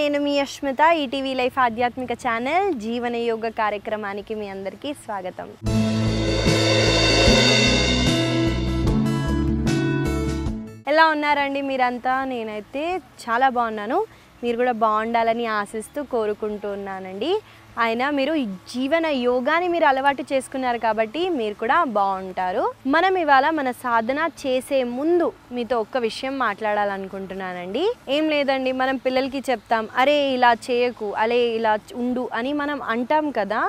నేను మీ యష్మిత ETV life ఆధ్యాత్మిక channel జీవన యోగ కార్యక్రమానికి మీ అందరికీ స్వాగతం. ఎలా ఉన్నారండి మీరంతా? నేనైతే చాలా బాగున్నాను. మీరు కూడా బాగుండాలని ఆశిస్తూ కోరుకుంటున్నానండి. అయినా మీరు జీవన యోగాని మీరు అలవాటు చేసుకున్నారు కాబట్టి మీరు కూడా బాగుంటారు. మనం ఇవాళ మన సాధన చేసే ముందు మీతో ఒక్క విషయం మాట్లాడాలనుకుంటున్నానండి. ఏం లేదండి, మనం పిల్లలకి చెప్తాం, అరే ఇలా చేయకు, అరే ఇలా ఉండు అని మనం అంటాం కదా.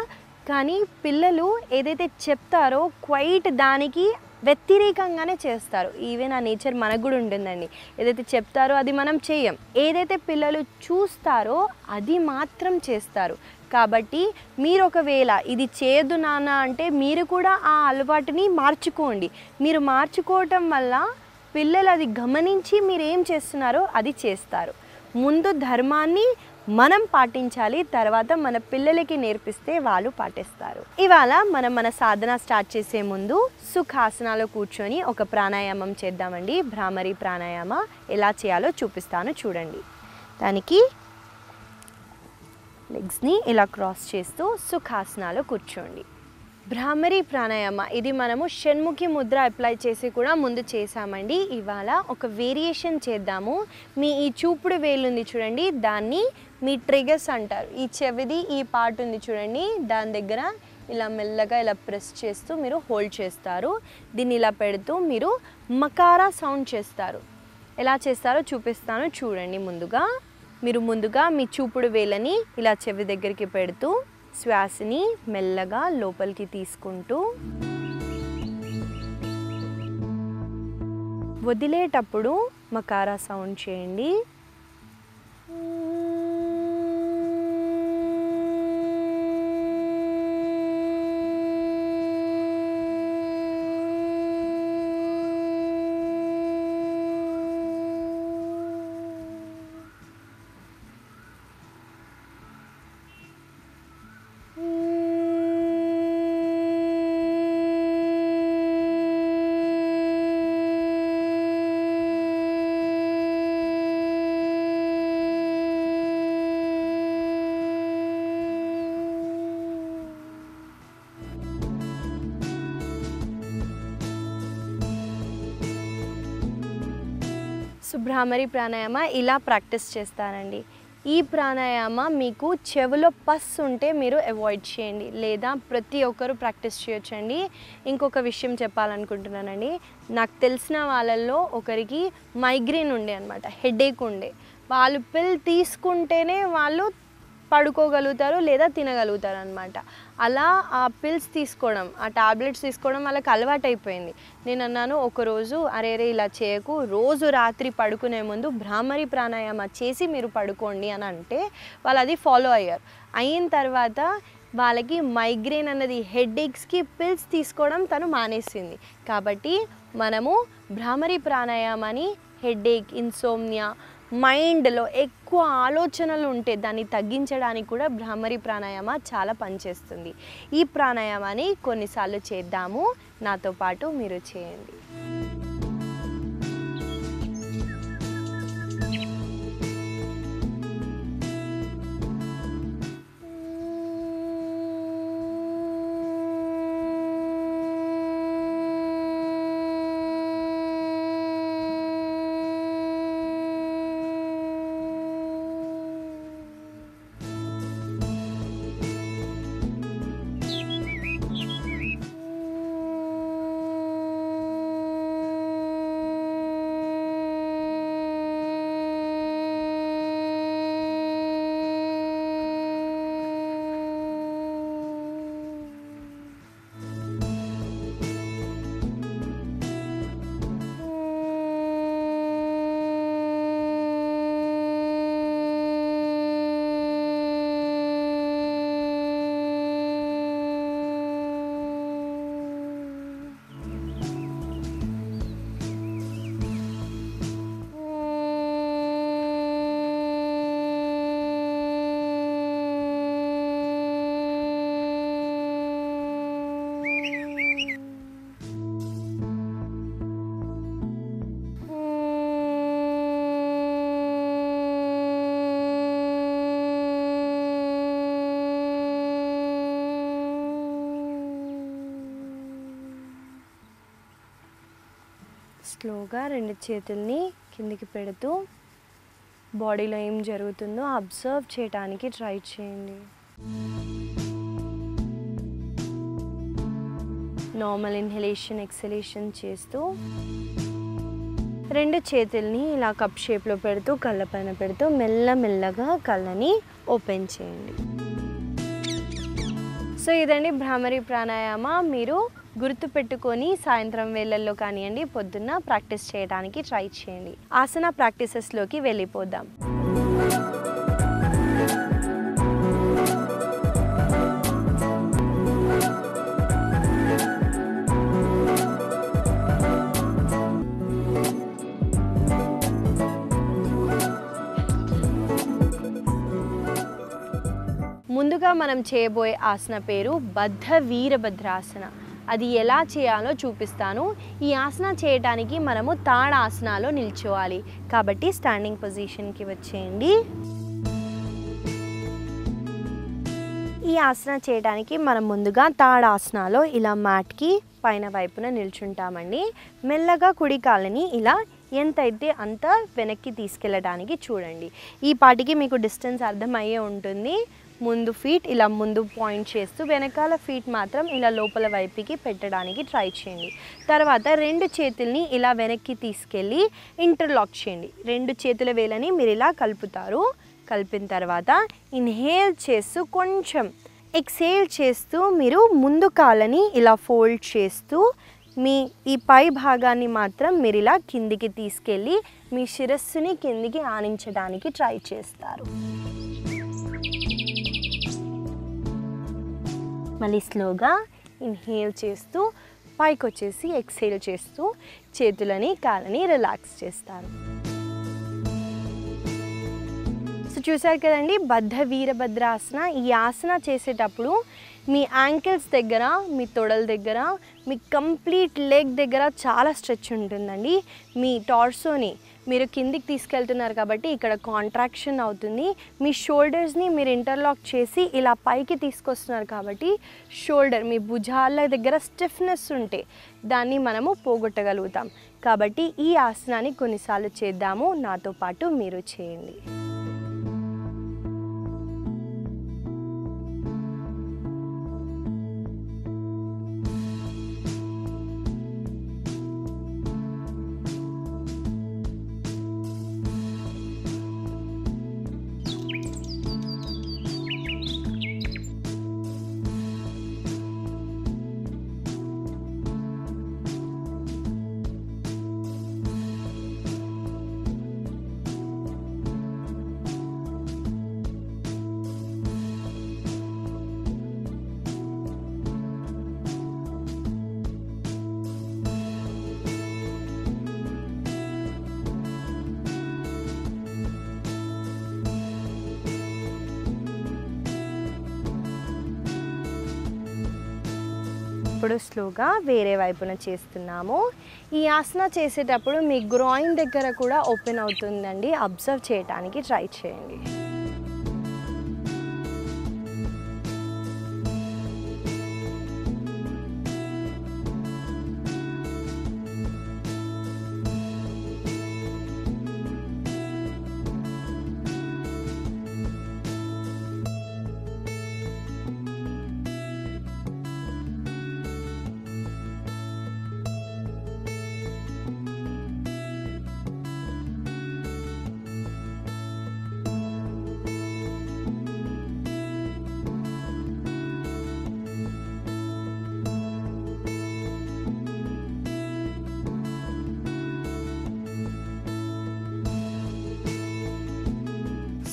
కానీ పిల్లలు ఏదైతే చెప్తారో క్వైట్ దానికి వ్యతిరేకంగానే చేస్తారు. ఈవెన్ ఆ నేచర్ మనకు కూడా ఉంటుందండి. ఏదైతే చెప్తారో అది మనం చేయం, ఏదైతే పిల్లలు చూస్తారో అది మాత్రం చేస్తారు. కాబట్టి మీరు ఒకవేళ ఇది చేయొద్దు నాన్న అంటే మీరు కూడా ఆ అలవాటుని మార్చుకోండి. మీరు మార్చుకోవటం వల్ల పిల్లలు అది గమనించి మీరు ఏం చేస్తున్నారో అది చేస్తారు. ముందు ధర్మాన్ని మనం పాటించాలి, తర్వాత మన పిల్లలకి నేర్పిస్తే వాళ్ళు పాటిస్తారు. ఇవాళ మనం మన సాధన స్టార్ట్ చేసే ముందు సుఖాసనాలో కూర్చొని ఒక ప్రాణాయామం చేద్దామండి. భ్రామరి ప్రాణాయామ ఎలా చేయాలో చూపిస్తాను చూడండి. దానికి లెగ్స్ని ఇలా క్రాస్ చేస్తూ సుఖాసనాలో కూర్చోండి. భ్రామరి ప్రాణాయామ ఇది మనము షణ్ముఖి ముద్ర అప్లై చేసి కూడా ముందు చేసామండి. ఇవాళ ఒక వేరియేషన్ చేద్దాము. మీ ఈ చూపుడు వేలు ఉంది చూడండి, దాన్ని మీ ట్రిగర్స్ అంటారు. ఈ చెవిది ఈ పార్ట్ ఉంది చూడండి, దాని దగ్గర ఇలా మెల్లగా ఇలా ప్రెస్ చేస్తూ మీరు హోల్డ్ చేస్తారు. దీన్ని ఇలా పెడుతూ మీరు మకారా సౌండ్ చేస్తారు. ఎలా చేస్తారో చూపిస్తాను చూడండి. ముందుగా మీ చూపుడు వేలని ఇలా చెవి దగ్గరికి పెడుతూ శ్వాసని మెల్లగా లోపలికి తీసుకుంటూ వదిలేటప్పుడు మకారా సౌండ్ చేయండి. భ్రామరి ప్రాణాయామ ఇలా ప్రాక్టీస్ చేస్తానండి. ఈ ప్రాణాయామ మీకు చెవిలో పస్ ఉంటే మీరు అవాయిడ్ చేయండి, లేదా ప్రతి ఒక్కరూ ప్రాక్టీస్ చేయొచ్చండి. ఇంకొక విషయం చెప్పాలనుకుంటున్నానండి. నాకు తెలిసిన వాళ్ళల్లో ఒకరికి మైగ్రేన్ ఉండే అనమాట, హెడేక్ ఉండే. వాళ్ళు పిల్ తీసుకుంటేనే వాళ్ళు పడుకోగలుగుతారు లేదా తినగలుగుతారు అనమాట. అలా ఆ పిల్స్ తీసుకోవడం, ఆ టాబ్లెట్స్ తీసుకోవడం వాళ్ళకి అలవాటు అయిపోయింది. నేను అన్నాను ఒకరోజు, అరే ఇలా చేయకు, రోజు రాత్రి పడుకునే ముందు భ్రామరి ప్రాణాయామ చేసి మీరు పడుకోండి అని అంటే వాళ్ళు అది ఫాలో అయ్యారు. అయిన తర్వాత వాళ్ళకి మైగ్రేన్ అన్నది, హెడేక్స్కి పిల్స్ తీసుకోవడం తను మానేసింది. కాబట్టి మనము భ్రామరి ప్రాణాయామాన్ని హెడేక్, ఇన్సోమ్నియా, మైండ్లో ఎక్కువ ఆలోచనలు ఉంటే దాన్ని తగ్గించడానికి కూడా భ్రామరి ప్రాణాయామ చాలా పనిచేస్తుంది. ఈ ప్రాణాయామాన్ని కొన్నిసార్లు చేద్దాము, నాతో పాటు మీరు చేయండి. స్లోగా రెండు చేతుల్ని కిందికి పెడుతూ బాడీలో ఏం జరుగుతుందో అబ్జర్వ్ చేయడానికి ట్రై చేయండి. నార్మల్ ఇన్హలేషన్ ఎక్సలేషన్ చేస్తూ రెండు చేతుల్ని ఇలా కప్ షేప్లో పెడుతూ కళ్ళపైన పెడుతూ మెల్లమెల్లగా కళ్ళని ఓపెన్ చేయండి. సో ఇదండి భ్రామరి ప్రాణాయామ. మీరు గుర్తుపెట్టుకొని సాయంత్రం వేళల్లో కానివ్వండి పొద్దున్న ప్రాక్టీస్ చేయడానికి ట్రై చేయండి. ఆసన ప్రాక్టీసెస్లోకి వెళ్ళిపోదాం. ముందుగా మనం చేయబోయే ఆసన పేరు బద్ధ వీరభద్రాసన. అది ఎలా చేయాలో చూపిస్తాను. ఈ ఆసన చేయడానికి మనము తాడాసనాలో నిల్చోవాలి. కాబట్టి స్టాండింగ్ పొజిషన్కి వచ్చేయండి. ఈ ఆసన చేయడానికి మనం ముందుగా తాడాసనాలో ఇలా మ్యాట్కి పైన వైపున నిల్చుంటామండి. మెల్లగా కుడి కాళ్ళని ఇలా ఎంతైతే అంత వెనక్కి తీసుకెళ్ళడానికి చూడండి. ఈ పాటికి మీకు డిస్టెన్స్ అర్థమయ్యే ఉంటుంది. ముందు ఫీట్ ఇలా ముందు పాయింట్ చేస్తూ వెనకాల ఫీట్ మాత్రం ఇలా లోపల వైపుకి పెట్టడానికి ట్రై చేయండి. తర్వాత రెండు చేతుల్ని ఇలా వెనక్కి తీసుకెళ్ళి ఇంటర్లాక్ చేయండి. రెండు చేతుల వేలని మీరు ఇలా కలుపుతారు. కలిపిన తర్వాత ఇన్హేల్ చేస్తూ కొంచెం ఎక్సేల్ చేస్తూ మీరు ముందు కాళ్ళని ఇలా ఫోల్డ్ చేస్తూ మీ ఈ పై భాగాన్ని మాత్రం మీరు ఇలా కిందికి తీసుకెళ్ళి మీ శిరస్సుని కిందికి ఆనించడానికి ట్రై చేస్తారు. మళ్ళీ స్లోగా ఇన్హేల్ చేస్తూ పైకి వచ్చేసి ఎక్సేల్ చేస్తూ చేతులని కాళ్ళని రిలాక్స్ చేస్తారు. సో చూసారు కదండి బద్ధ వీరభద్రాసన. ఈ ఆసన చేసేటప్పుడు మీ యాంకిల్స్ దగ్గర, మీ తొడల దగ్గర, మీ కంప్లీట్ లెగ్ దగ్గర చాలా స్ట్రెచ్ ఉంటుందండి. మీ టార్సోని మీరు కిందికి తీసుకెళ్తున్నారు కాబట్టి ఇక్కడ కాంట్రాక్షన్ అవుతుంది. మీ షోల్డర్స్ని మీరు ఇంటర్లాక్ చేసి ఇలా పైకి తీసుకొస్తున్నారు కాబట్టి షోల్డర్ మీ భుజాల దగ్గర స్టిఫ్నెస్ ఉంటే దాన్ని మనము పోగొట్టగలుగుతాం. కాబట్టి ఈ ఆసనాన్ని కొన్నిసార్లు చేద్దాము. నాతో పాటు మీరు చేయండి. ఇప్పుడు స్లోగా వేరే వైపున చేస్తున్నాము. ఈ ఆసన చేసేటప్పుడు మీ గ్రాయిన్ దగ్గర కూడా ఓపెన్ అవుతుందండి. అబ్జర్వ్ చేయడానికి ట్రై చేయండి.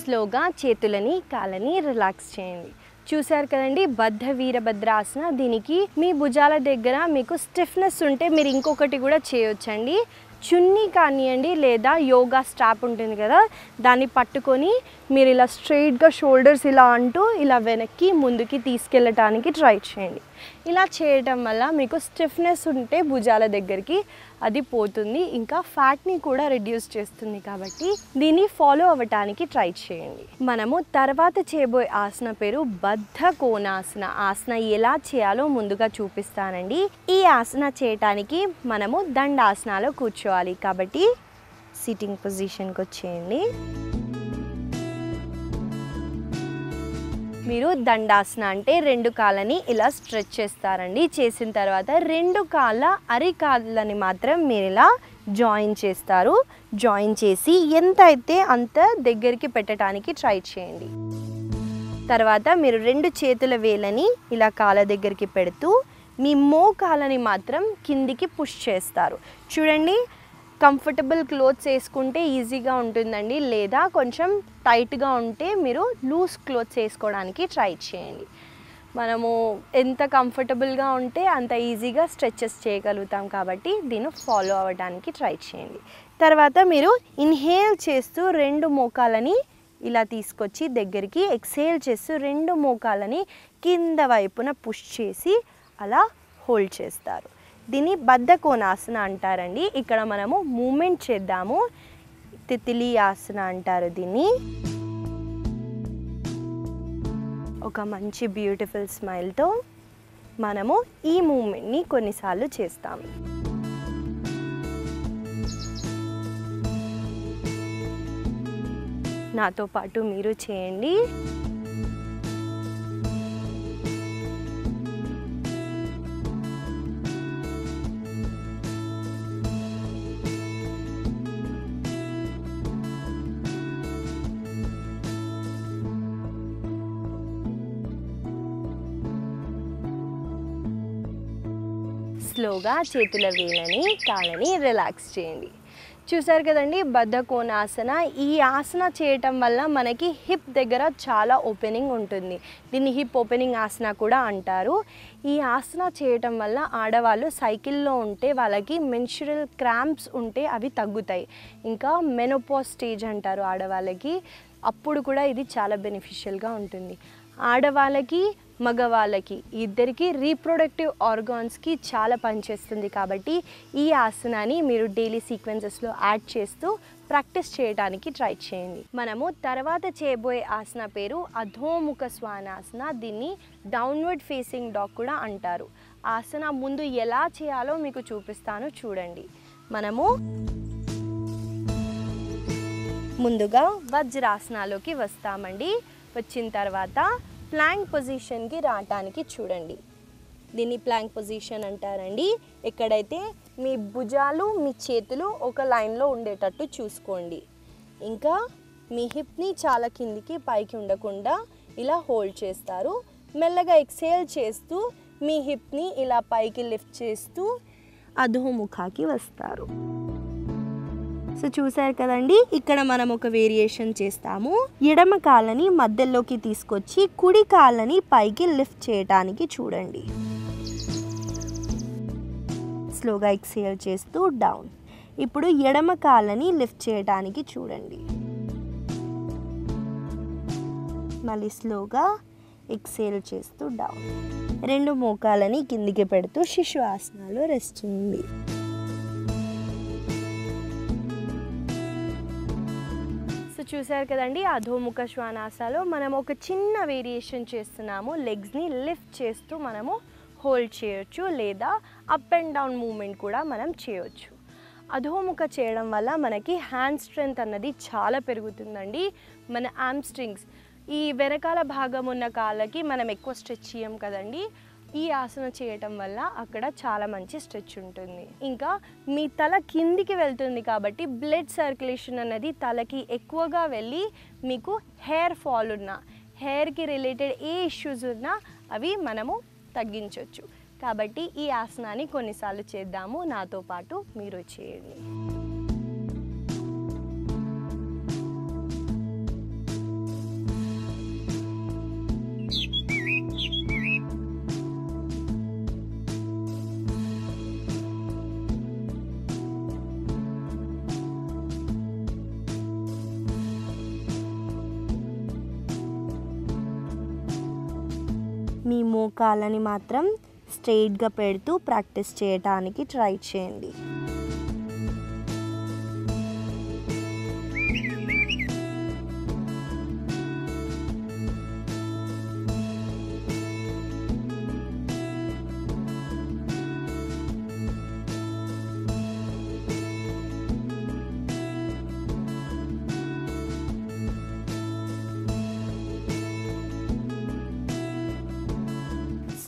స్లోగా చేతులని కాళ్ళని రిలాక్స్ చేయండి. చూశారు కదండి బద్ధ వీరభద్రాసన. దీనికి మీ భుజాల దగ్గర మీకు స్టిఫ్నెస్ ఉంటే మీరు ఇంకొకటి కూడా చేయొచ్చండి. చున్నీ కానివ్వండి లేదా యోగా స్ట్రాప్ ఉంటుంది కదా, దాన్ని పట్టుకొని మీరు ఇలా స్ట్రైట్గా షోల్డర్స్ ఇలా అంటూ ఇలా వెనక్కి ముందుకి తీసుకెళ్ళటానికి ట్రై చేయండి. ఇలా చేయటం వల్ల మీకు స్టిఫ్నెస్ ఉంటే భుజాల దగ్గరికి అది పోతుంది, ఇంకా ఫ్యాట్ని కూడా రిడ్యూస్ చేస్తుంది. కాబట్టి దీన్ని ఫాలో అవ్వటానికి ట్రై చేయండి. మనము తర్వాత చేయబోయే ఆసన పేరు బద్ధ కోణాసన. ఆసన ఎలా చేయాలో ముందుగా చూపిస్తానండి. ఈ ఆసన చేయటానికి మనము దండాసనాలో కూర్చోవాలి. కాబట్టి సిట్టింగ్ పొజిషన్కి వచ్చేయండి. మీరు దండాసన అంటే 2 కాళ్ళని ఇలా స్ట్రెచ్ చేస్తారండి. చేసిన తర్వాత 2 కాళ్ళ అరికాళ్ళని మాత్రం మీరు ఇలా జాయిన్ చేస్తారు. జాయిన్ చేసి ఎంత అయితే అంత దగ్గరికి పెట్టడానికి ట్రై చేయండి. తర్వాత మీరు 2 చేతుల వేళ్ళని ఇలా కాళ్ళ దగ్గరికి పెడుతూ మీ మోకాళ్ళని మాత్రం కిందికి పుష్ చేస్తారు. చూడండి, కంఫర్టబుల్ క్లోత్స్ వేసుకుంటే ఈజీగా ఉంటుందండి, లేదా కొంచెం టైట్గా ఉంటే మీరు లూజ్ క్లోత్స్ వేసుకోవడానికి ట్రై చేయండి. మనము ఎంత కంఫర్టబుల్గా ఉంటే అంత ఈజీగా స్ట్రెచెస్ చేయగలుగుతాం. కాబట్టి దీన్ని ఫాలో అవ్వడానికి ట్రై చేయండి. తర్వాత మీరు ఇన్హేల్ చేస్తూ 2 మోకాళ్ళని ఇలా తీసుకొచ్చి దగ్గరికి, ఎక్సేల్ చేస్తూ 2 మోకాళ్ళని కింద వైపున పుష్ చేసి అలా హోల్డ్ చేస్తారు. దీన్ని బద్ధ కోణాసన అంటారండి. ఇక్కడ మనము మూమెంట్ చేద్దాము. తిత్లీ ఆసన అంటారు దీన్ని. ఒక మంచి బ్యూటిఫుల్ స్మైల్తో మనము ఈ మూమెంట్ని కొన్నిసార్లు చేస్తాము. నాతో పాటు మీరు చేయండి. స్లోగా చేతుల వేళ్ళని కాళ్ళని రిలాక్స్ చేయండి. చూసారు కదండి, బద్ధ కోణాసన. ఈ ఆసన చేయటం వల్ల మనకి హిప్ దగ్గర చాలా ఓపెనింగ్ ఉంటుంది. దీన్ని హిప్ ఓపెనింగ్ ఆసన కూడా అంటారు. ఈ ఆసన చేయటం వల్ల ఆడవాళ్ళు సైకిల్లో ఉంటే వాళ్ళకి మెన్స్ట్రువల్ క్రాంప్స్ ఉంటే అవి తగ్గుతాయి. ఇంకా మెనోపాజ్ స్టేజ్ అంటారు ఆడవాళ్ళకి, అప్పుడు కూడా ఇది చాలా బెనిఫిషియల్గా ఉంటుంది. ఆడవాళ్ళకి మగవాళ్ళకి ఇద్దరికి రీప్రొడక్టివ్ ఆర్గాన్స్కి చాలా పనిచేస్తుంది. కాబట్టి ఈ ఆసనాన్ని మీరు డైలీ సీక్వెన్సెస్లో యాడ్ చేస్తూ ప్రాక్టీస్ చేయడానికి ట్రై చేయండి. మనము తర్వాత చేయబోయే ఆసన పేరు అధోముఖ శ్వానాసన. దీన్ని డౌన్వర్డ్ ఫేసింగ్ డాగ్ కూడా అంటారు. ఆసన ముందు ఎలా చేయాలో మీకు చూపిస్తాను, చూడండి. మనము ముందుగా వజ్రాసనాలోకి వస్తామండి. వచ్చిన తర్వాత ప్లాంక్ పొజిషన్కి రావటానికి చూడండి. దీన్ని ప్లాంక్ పొజిషన్ అంటారండి. ఎక్కడైతే మీ భుజాలు మీ చేతులు ఒక లైన్లో ఉండేటట్టు చూసుకోండి. ఇంకా మీ హిప్ని చాలా కిందికి పైకి ఉండకుండా ఇలా హోల్డ్ చేస్తారు. మెల్లగా ఎక్సేల్ చేస్తూ మీ హిప్ని ఇలా పైకి లిఫ్ట్ చేస్తూ అధోముఖాకి వస్తారు. సో చూసారు కదండి, ఇక్కడ మనం ఒక వేరియేషన్ చేస్తాము. ఎడమ కాళ్ళని మధ్యలోకి తీసుకొచ్చి కుడి కాళ్ళని పైకి లిఫ్ట్ చేయడానికి చూడండి. స్లోగా ఎక్సేల్ చేస్తూ డౌన్. ఇప్పుడు ఎడమ కాళ్ళని లిఫ్ట్ చేయడానికి చూడండి. మళ్ళీ స్లోగా ఎక్సేల్ చేస్తూ డౌన్. 2 మోకాళ్ళని కిందికి పెడుతూ శిశు ఆసనాలో రెస్ట్ చేయండి. చూసారు కదండి, అధోముఖ శ్వానాసనలో మనం ఒక చిన్న వేరియేషన్ చేస్తున్నాము. లెగ్స్ని లిఫ్ట్ చేస్తూ మనము హోల్డ్ చేయొచ్చు, లేదా అప్ అండ్ డౌన్ మూమెంట్ కూడా మనం చేయొచ్చు. అధోముఖ చేయడం వల్ల మనకి హ్యాండ్ స్ట్రెంగ్త్ అన్నది చాలా పెరుగుతుందండి. మన ఆమ్స్ట్రింగ్స్, ఈ వెనకాల భాగం ఉన్న కాళ్ళకి మనం ఎక్కువ స్ట్రెచ్ చేయం కదండి. ఈ ఆసన చేయటం వల్ల అక్కడ చాలా మంచి స్ట్రెచ్ ఉంటుంది. ఇంకా మీ తల కిందికి వెళ్తుంది కాబట్టి బ్లడ్ సర్క్యులేషన్ అనేది తలకి ఎక్కువగా వెళ్ళి మీకు హెయిర్ ఫాల్ ఉన్నా, హెయిర్కి రిలేటెడ్ ఏ ఇష్యూస్ ఉన్నా అవి మనము తగ్గించవచ్చు. కాబట్టి ఈ ఆసనాన్ని కొన్నిసార్లు చేద్దాము. నాతో పాటు మీరు చేయండి. మీ మోకాళ్ళని మాత్రం స్ట్రెయిట్గా పెడుతూ ప్రాక్టీస్ చేయడానికి ట్రై చేయండి.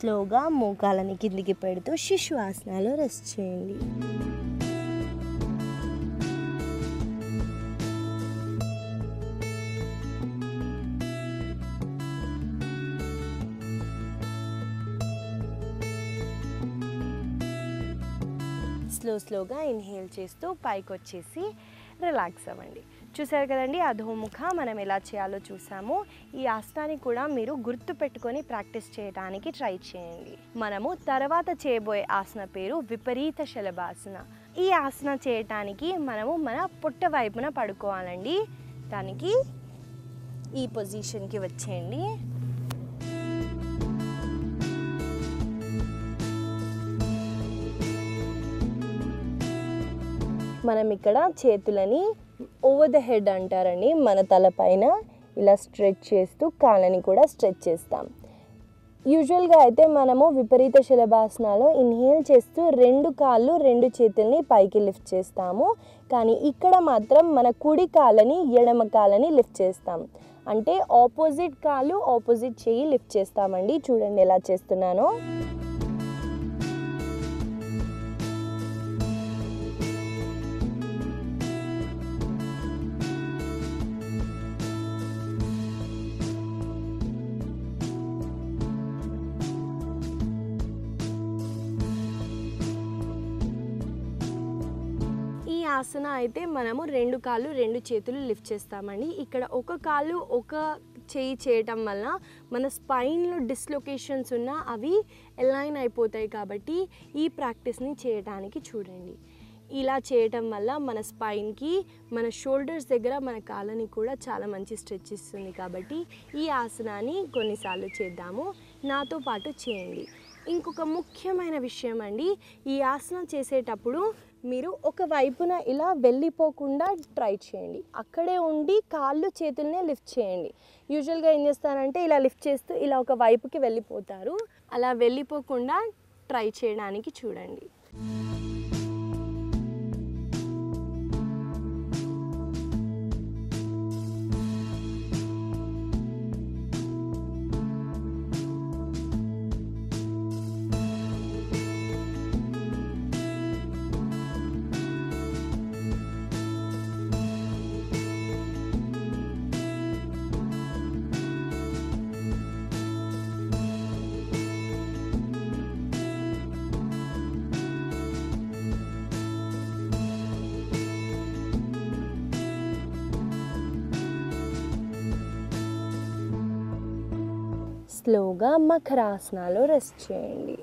స్లోగా మోకాలని కిందికి పెడుతూ శిశు ఆసనాలో రెస్ట్ చేయండి. స్లోగా ఇన్హేల్ చేస్తూ పైకి వచ్చేసి రిలాక్స్ అవ్వండి. చూసారు కదండి, అధోముఖ మనం ఎలా చేయాలో చూసాము. ఈ ఆసనాన్ని కూడా మీరు గుర్తు పెట్టుకొని ప్రాక్టీస్ చేయడానికి ట్రై చేయండి. మనము తర్వాత చేయబోయే ఆసన పేరు విపరీత శలభాసన. ఈ ఆసన చేయటానికి మనము మన పొట్ట వైపున పడుకోవాలండి. దానికి ఈ పొజిషన్కి వచ్చేయండి. మనం ఇక్కడ చేతులని ఓవర్ ద హెడ్ అంటారండి, మన తలపైన ఇలా స్ట్రెచ్ చేస్తూ కాళ్ళని కూడా స్ట్రెచ్ చేస్తాం. యూజువల్గా అయితే మనము విపరీత శలభాసనాలో ఇన్హేల్ చేస్తూ 2 కాళ్ళు 2 చేతుల్ని పైకి లిఫ్ట్ చేస్తాము. కానీ ఇక్కడ మాత్రం మన కుడి కాళ్ళని ఎడమ కాళ్ళని లిఫ్ట్ చేస్తాం. అంటే ఆపోజిట్ కాళ్ళు ఆపోజిట్ చెయ్యి లిఫ్ట్ చేస్తామండి. చూడండి ఎలా చేస్తున్నానో. ఆసన అయితే మనము 2 కాళ్ళు 2 చేతులు లిఫ్ట్ చేస్తామండి. ఇక్కడ ఒక కాళ్ళు ఒక చేయి చేయటం వల్ల మన స్పైన్లో డిస్లొకేషన్స్ ఉన్నా అవి అలైన్ అయిపోతాయి. కాబట్టి ఈ ప్రాక్టీస్ని చేయడానికి చూడండి. ఇలా చేయటం వల్ల మన స్పైన్కి మన షోల్డర్స్ దగ్గర మన కాళ్ళని కూడా చాలా మంచి స్ట్రెచ్ ఇస్తుంది. కాబట్టి ఈ ఆసనాన్ని కొన్నిసార్లు చేద్దాము, నాతో పాటు చేయండి. ఇంకొక ముఖ్యమైన విషయం అండి, ఈ ఆసనం చేసేటప్పుడు మీరు ఒక వైపున ఇలా వెళ్ళిపోకుండా ట్రై చేయండి. అక్కడే ఉండి కాళ్ళు చేతుల్నే లిఫ్ట్ చేయండి. యూజువల్గా ఏం చేస్తారంటే ఇలా లిఫ్ట్ చేస్తూ ఇలా ఒక వైపుకి వెళ్ళిపోతారు. అలా వెళ్ళిపోకుండా ట్రై చేయడానికి చూడండి. స్లోగా మకరాసనాలో రెస్ట్ చేయండి.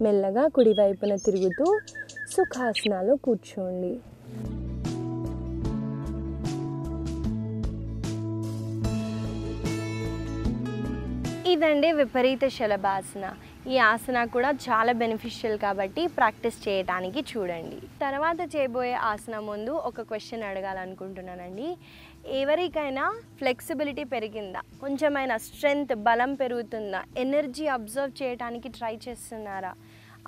మెల్లగా కుడివైపున తిరుగుతూ సుఖాసనాలో కూర్చోండి. ఇదండి విపరీత శలభాసన. ఈ ఆసన కూడా చాలా బెనిఫిషియల్ కాబట్టి ప్రాక్టీస్ చేయడానికి చూడండి. తర్వాత చేయబోయే ఆసన ముందు ఒక క్వశ్చన్ అడగాలనుకుంటున్నానండి. ఎవరికైనా ఫ్లెక్సిబిలిటీ పెరిగిందా, కొంచెమైనా స్ట్రెంగ్త్ బలం పెరుగుతుందా, ఎనర్జీ అబ్జర్వ్ చేయడానికి ట్రై చేస్తున్నారా?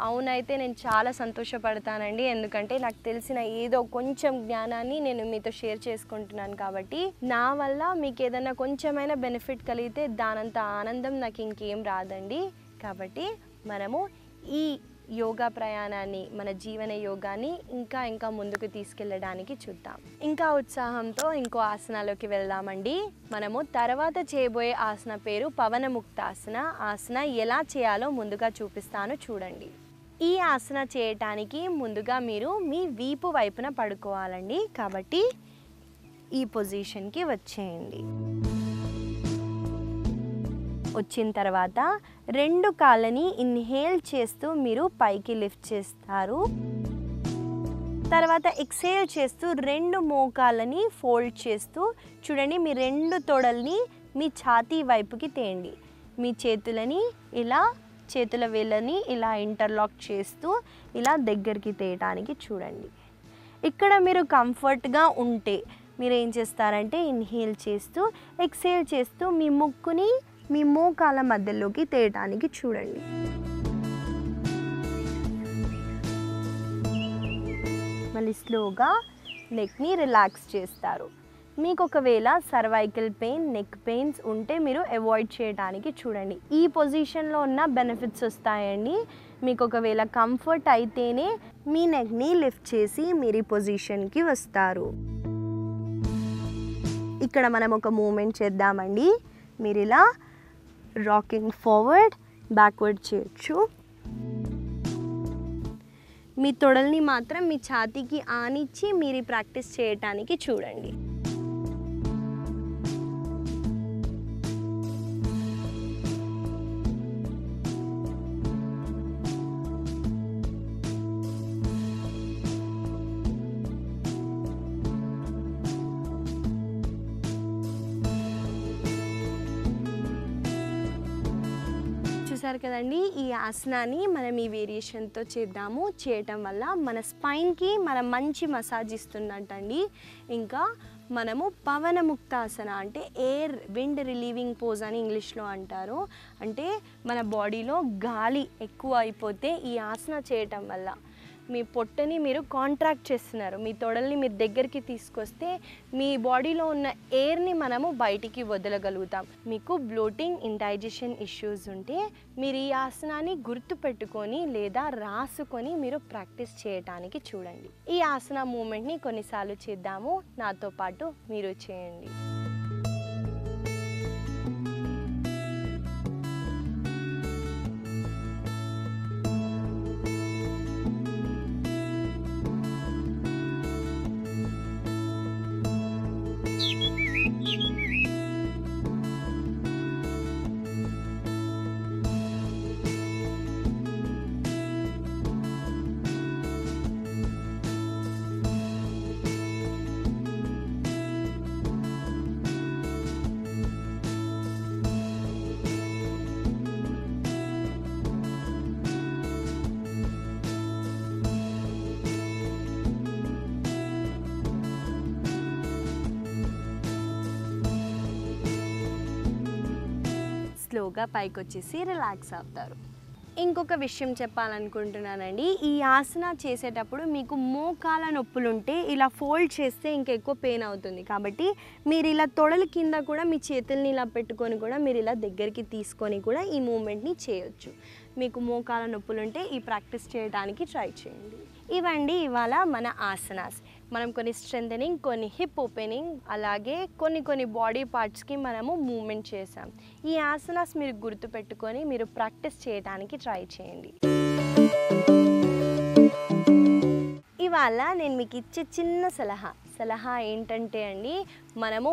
అవునైతే నేను చాలా సంతోషపడతానండి. ఎందుకంటే నాకు తెలిసిన ఏదో కొంచెం జ్ఞానాన్ని నేను మీతో షేర్ చేసుకుంటున్నాను. కాబట్టి నా వల్ల మీకు ఏదైనా కొంచెమైనా బెనిఫిట్ కలిగితే దానంత ఆనందం నాకు ఇంకేం రాదండి. కాబట్టి మనము ఈ యోగా ప్రయాణాన్ని, మన జీవన యోగాన్ని ఇంకా ముందుకు తీసుకెళ్ళడానికి చూద్దాం. ఇంకా ఉత్సాహంతో ఇంకో ఆసనాలోకి వెళ్దామండి. మనము తర్వాత చేయబోయే ఆసన పేరు పవనముక్తాసన. ఆసన ఎలా చేయాలో ముందుగా చూపిస్తాను చూడండి. ఈ ఆసన చేయటానికి ముందుగా మీరు మీ వీపు వైపున పడుకోవాలండి. కాబట్టి ఈ పొజిషన్కి వచ్చేయండి. వచ్చిన తర్వాత 2 కాళ్ళని ఇన్హేల్ చేస్తూ మీరు పైకి లిఫ్ట్ చేస్తారు. తర్వాత ఎక్సేల్ చేస్తూ 2 మోకాళ్ళని ఫోల్డ్ చేస్తూ చూడండి, మీ 2 తొడల్ని మీ ఛాతీ వైపుకి తేండి. మీ చేతులని ఇలా, చేతుల వేళ్ళని ఇలా ఇంటర్లాక్ చేస్తూ ఇలా దగ్గరికి తేయడానికి చూడండి. ఇక్కడ మీరు కంఫర్ట్గా ఉంటే మీరు ఏం చేస్తారంటే ఇన్హేల్ చేస్తూ ఎక్సేల్ చేస్తూ మీ ముక్కుని మీ మోకాళ్ళ మధ్యలోకి తేయటానికి చూడండి. మళ్ళీ స్లోగా నెక్ని రిలాక్స్ చేస్తారు. మీకు ఒకవేళ సర్వైకల్ పెయిన్, నెక్ పెయిన్స్ ఉంటే మీరు అవాయిడ్ చేయడానికి చూడండి. ఈ పొజిషన్లో ఉన్న బెనిఫిట్స్ వస్తాయండి. మీకు ఒకవేళ కంఫర్ట్ అయితేనే మీ నెక్ని లిఫ్ట్ చేసి మీరు ఈ పొజిషన్కి వస్తారు. ఇక్కడ మనం ఒక మూమెంట్ చేద్దామండి. మీరు ఇలా రాకింగ్ ఫార్వర్డ్ బ్యాక్వర్డ్ చేయొచ్చు. మీ తొడల్ని మాత్రం మీ ఛాతీకి ఆనిచ్చి మీరు ప్రాక్టీస్ చేయటానికి చూడండి. చూసారు కదండి, ఈ ఆసనాన్ని మనం ఈ వేరియేషన్తో చేద్దాము. చేయటం వల్ల మన స్పైన్కి మనం మంచి మసాజ్ ఇస్తున్నట్టండి. ఇంకా మనము పవనముక్తాసన అంటే విండ్ రిలీవింగ్ పోజ్ అని ఇంగ్లీష్లో అంటారు. అంటే మన బాడీలో గాలి ఎక్కువ అయిపోతే ఈ ఆసన చేయటం వల్ల మీ పొట్టని మీరు కాంట్రాక్ట్ చేస్తున్నారు. మీ తొడల్ని మీరు దగ్గరికి తీసుకొస్తే మీ బాడీలో ఉన్న ఎయిర్ని మనము బయటికి వదలగలుగుతాం. మీకు బ్లోటింగ్, ఇండైజెషన్ ఇష్యూస్ ఉంటే మీరు ఈ ఆసనాన్ని గుర్తుపెట్టుకొని లేదా రాసుకొని మీరు ప్రాక్టీస్ చేయటానికి చూడండి. ఈ ఆసన మూమెంట్ని కొన్నిసార్లు చేద్దాము. నాతో పాటు మీరు చేయండి. స్లోగా పైకి వచ్చేసి రిలాక్స్ అవుతారు. ఇంకొక విషయం చెప్పాలనుకుంటున్నానండి. ఈ ఆసన చేసేటప్పుడు మీకు మోకాల నొప్పులు ఉంటే ఇలా ఫోల్డ్ చేస్తే ఇంకా ఎక్కువ పెయిన్ అవుతుంది. కాబట్టి మీరు ఇలా తొడల కింద కూడా మీ చేతుల్ని ఇలా పెట్టుకొని కూడా మీరు ఇలా దగ్గరికి తీసుకొని కూడా ఈ మూమెంట్ని చేయొచ్చు. మీకు మోకాల నొప్పులు ఉంటే ఈ ప్రాక్టీస్ చేయడానికి ట్రై చేయండి. ఇవండి ఇవాళ మన ఆసనాస్. మనం కొన్ని స్ట్రెంథనింగ్, కొన్ని హిప్ ఓపెనింగ్, అలాగే కొన్ని బాడీ పార్ట్స్కి మనము మూమెంట్ చేసాం. ఈ ఆసనాస్ మీరు గుర్తుపెట్టుకొని మీరు ప్రాక్టీస్ చేయడానికి ట్రై చేయండి. ఇవాళ నేను మీకు ఇచ్చే చిన్న సలహా ఏంటంటే అండి, మనము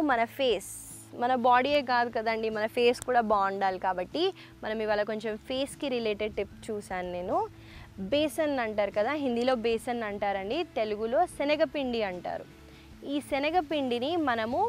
మన బాడీయే కాదు కదండి, మన ఫేస్ కూడా బాగుండాలి. కాబట్టి మనం ఇవాళ కొంచెం ఫేస్కి రిలేటెడ్ టిప్ చూసాను నేను. బేసన్ అంటారు కదా, హిందీలో బేసన్ అంటారండి, తెలుగులో శనగపిండి అంటారు. ఈ శనగపిండిని మనము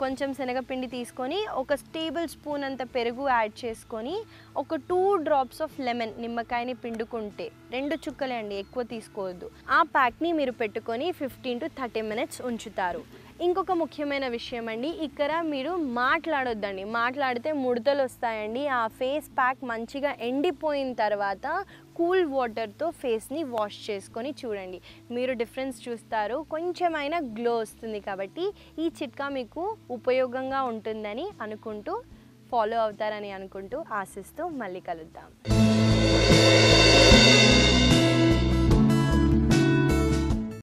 కొంచెం శనగపిండి తీసుకొని ఒక టేబుల్ స్పూన్ అంత పెరుగు యాడ్ చేసుకొని ఒక 2 drops ఆఫ్ లెమన్, నిమ్మకాయని పిండుకుంటే 2 చుక్కలే అండి, ఎక్కువ తీసుకోవద్దు. ఆ ప్యాక్ని మీరు పెట్టుకొని 15 to 30 minutes ఉంచుతారు. ఇంకొక ముఖ్యమైన విషయం అండి, ఇక్కడ మీరు మాట్లాడొద్దండి. మాట్లాడితే ముడతలు వస్తాయండి. ఆ ఫేస్ ప్యాక్ మంచిగా ఎండిపోయిన తర్వాత కూల్ వాటర్తో ఫేస్ని వాష్ చేసుకొని చూడండి. మీరు డిఫరెన్స్ చూస్తారు, కొంచెమైనా గ్లో వస్తుంది. కాబట్టి ఈ చిట్కా మీకు ఉపయోగంగా ఉంటుందని అనుకుంటూ, ఫాలో అవుతారని అనుకుంటూ ఆశిస్తూ మళ్ళీ కలుద్దాం.